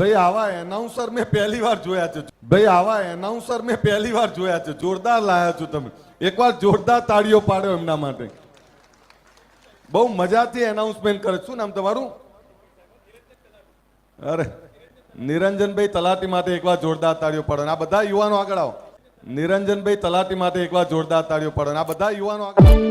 ભાઈ આવા એનાઉન્સર મેં પહેલી વાર જોયા છે. ભાઈ આવા એનાઉન્સર મેં પહેલી વાર જોયા છે. જોરદાર લાયા છો તમે. એકવાર જોરદાર તાળીઓ પાડો એમના માટે. બહુ મજાથી એનાઉન્સમેન્ટ કરે. શું નામ તમારું? અરે નિરંજનભાઈ તલાટી માટે એકવાર જોરદાર તાળીઓ પાડો. આ બધા યુવાનો આગળ આવો. નિરંજનભાઈ તલાટી માટે એકવાર જોરદાર તાળીઓ પાડો. આ બધા યુવાનો આગળ આવો.